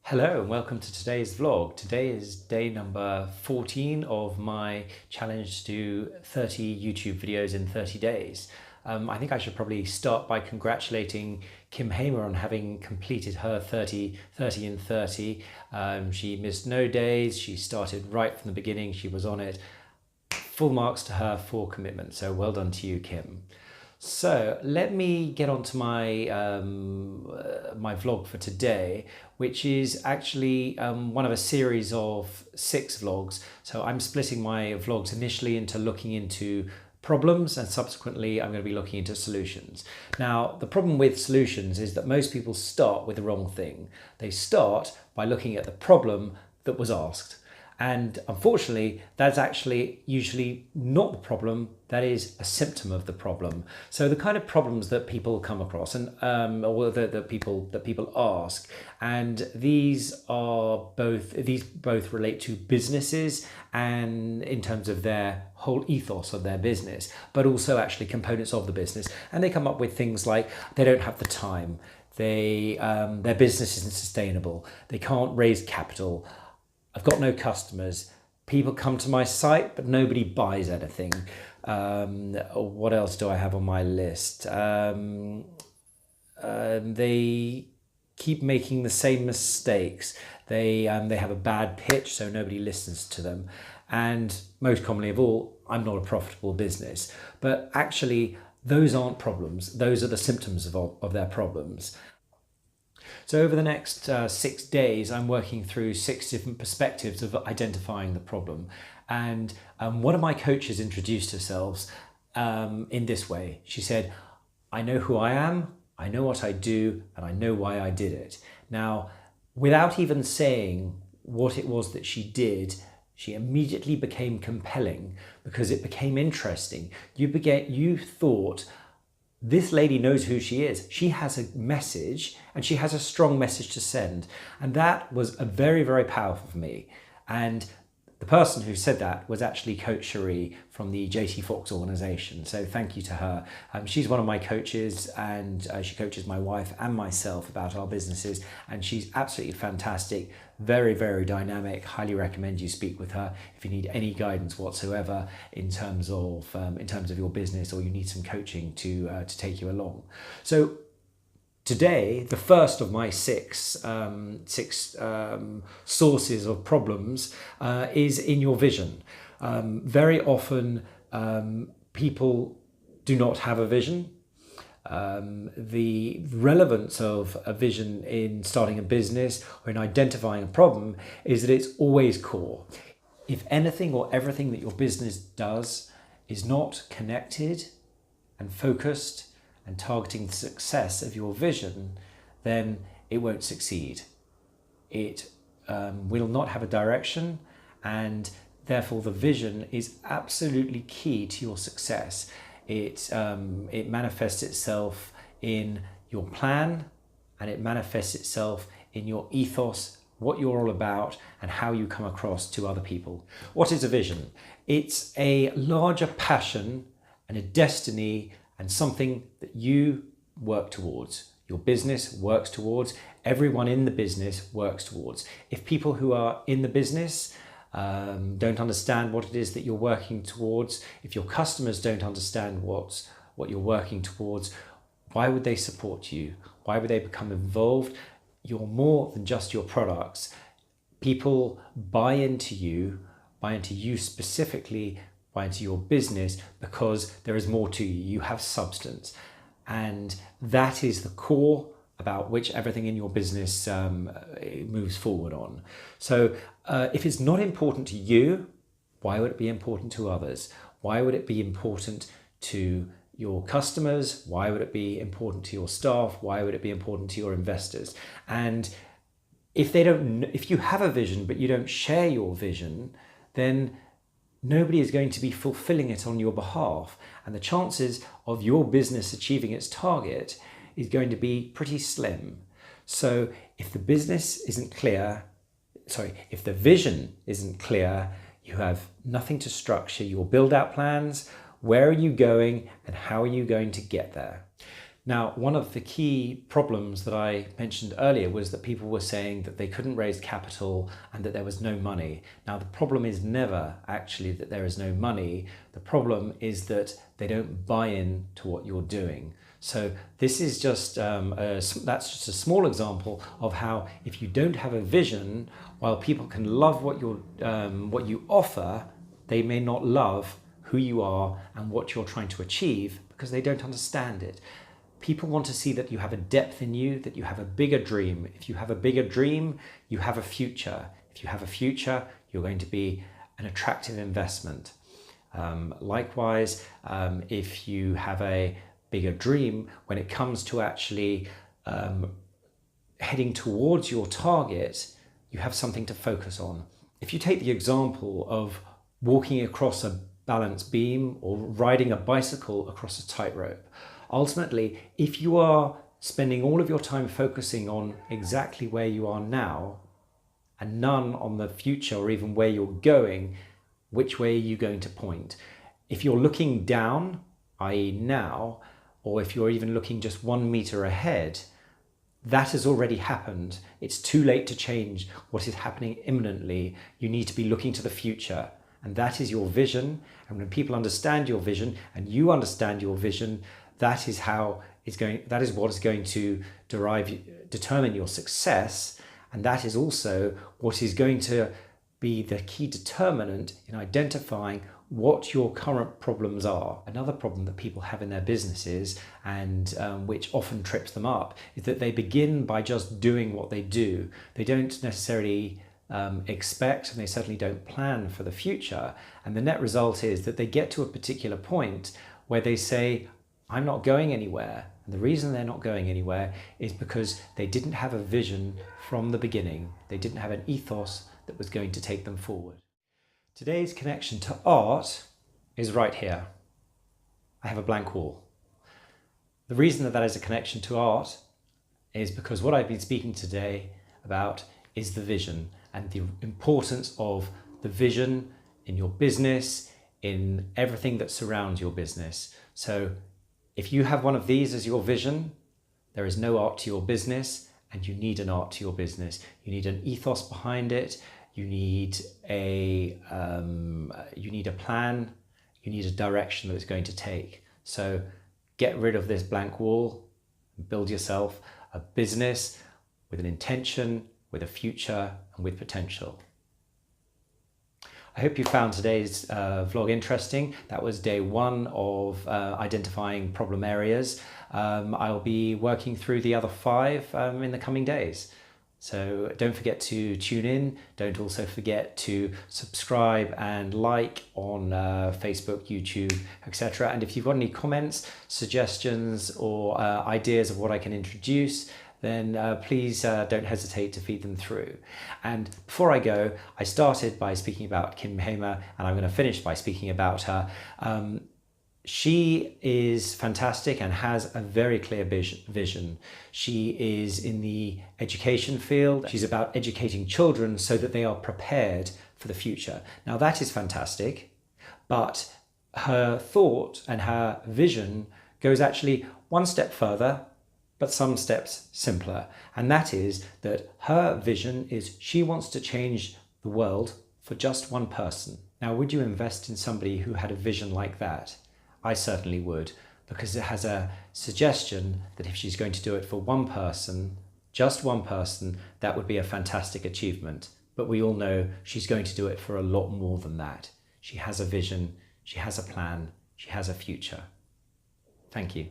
Hello and welcome to today's vlog. Today is day number 14 of my challenge to do 30 YouTube videos in 30 days. I think I should probably start by congratulating Kim Hamer on having completed her 30 in 30. She missed no days, she started right from the beginning, she was on it. Full marks to her for commitment, so well done to you, Kim. So let me get on to my my vlog for today, which is actually one of a series of 6 vlogs. So I'm splitting my vlogs initially into looking into problems, and subsequently I'm going to be looking into solutions. Now, the problem with solutions is that most people start with the wrong thing. They start by looking at the problem that was asked. And unfortunately, that's actually usually not the problem, that is a symptom of the problem. So the kind of problems that people come across and or that people ask, and these both relate to businesses and in terms of their whole ethos of their business, but also actually components of the business. And they come up with things like they don't have the time, their business isn't sustainable, they can't raise capital, I've got no customers, people come to my site but nobody buys anything. What else do I have on my list? They keep making the same mistakes. They have a bad pitch, so nobody listens to them. And most commonly of all, I'm not a profitable business. But actually, those aren't problems. Those are the symptoms of their problems. So over the next 6 days, I'm working through 6 different perspectives of identifying the problem. And one of my coaches introduced herself in this way. She said, I know who I am, I know what I do, and I know why I did it. Now, without even saying what it was that she did, she immediately became compelling because it became interesting. You thought, this lady knows who she is. She has a message and she has a strong message to send. And that was a very, very powerful for me. And the person who said that was actually Coach Cherie from the JT Fox organization. So thank you to her. She's one of my coaches, and she coaches my wife and myself about our businesses. And she's absolutely fantastic, very, very dynamic. Highly recommend you speak with her if you need any guidance whatsoever in terms of your business, or you need some coaching to take you along. So today, the first of my six sources of problems is in your vision. Very often, people do not have a vision. The relevance of a vision in starting a business or in identifying a problem is that it's always core. If anything or everything that your business does is not connected and focused and targeting the success of your vision, then it won't succeed. It will not have a direction, and therefore the vision is absolutely key to your success. It manifests itself in your plan, and it manifests itself in your ethos, what you're all about, and how you come across to other people. What is a vision? It's a larger passion and a destiny and something that you work towards, your business works towards, everyone in the business works towards. If people who are in the business don't understand what it is that you're working towards, if your customers don't understand what you're working towards, why would they support you? Why would they become involved? You're more than just your products. People buy into you specifically, buy into your business because there is more to you. You have substance, and that is the core about which everything in your business moves forward on. So if it's not important to you, why would it be important to others? Why would it be important to your customers? Why would it be important to your staff? Why would it be important to your investors? And if you have a vision but you don't share your vision, then nobody is going to be fulfilling it on your behalf, and the chances of your business achieving its target is going to be pretty slim. So if the business isn't clear, if the vision isn't clear, you have nothing to structure your build out plans. Where are you going and how are you going to get there? Now, one of the key problems that I mentioned earlier was that people were saying that they couldn't raise capital and that there was no money. Now, the problem is never actually that there is no money. The problem is that they don't buy in to what you're doing. So this is just that's just a small example of how if you don't have a vision, while people can love what you offer, they may not love who you are and what you're trying to achieve because they don't understand it. People want to see that you have a depth in you, that you have a bigger dream. If you have a bigger dream, you have a future. If you have a future, you're going to be an attractive investment. Likewise, if you have a bigger dream, when it comes to actually heading towards your target, you have something to focus on. If you take the example of walking across a balance beam or riding a bicycle across a tightrope, ultimately, if you are spending all of your time focusing on exactly where you are now and none on the future or even where you're going, which way are you going to point? If you're looking down, i.e. now, or if you're even looking just 1 meter ahead, that has already happened. It's too late to change what is happening imminently. You need to be looking to the future. And that is your vision. And when people understand your vision and you understand your vision, that is what is going to determine your success. And that is also what is going to be the key determinant in identifying what your current problems are. Another problem that people have in their businesses and which often trips them up is that they begin by just doing what they do. They don't necessarily expect, and they certainly don't plan for the future. And the net result is that they get to a particular point where they say, I'm not going anywhere. And the reason they're not going anywhere is because they didn't have a vision from the beginning. They didn't have an ethos that was going to take them forward. Today's connection to art is right here. I have a blank wall. The reason that is a connection to art is because what I've been speaking today about is the vision and the importance of the vision in your business, in everything that surrounds your business. So if you have one of these as your vision, there is no art to your business, and you need an art to your business. You need an ethos behind it. You need a plan. You need a direction that it's going to take. So get rid of this blank wall and build yourself a business with an intention, with a future, and with potential. I hope you found today's vlog interesting. That was day 1 of identifying problem areas. I'll be working through the other 5 in the coming days. So don't forget to tune in. Don't also forget to subscribe and like on Facebook, YouTube, etc. And if you've got any comments, suggestions, or ideas of what I can introduce, then please don't hesitate to feed them through. And before I go, I started by speaking about Kim Hamer, and I'm going to finish by speaking about her. She is fantastic and has a very clear vision. She is in the education field. She's about educating children so that they are prepared for the future. Now that is fantastic, but her thought and her vision goes actually one step further, but some steps simpler. And that is that her vision is she wants to change the world for just one person. Now, would you invest in somebody who had a vision like that? I certainly would, because it has a suggestion that if she's going to do it for one person, just one person, that would be a fantastic achievement. But we all know she's going to do it for a lot more than that. She has a vision, she has a plan, she has a future. Thank you.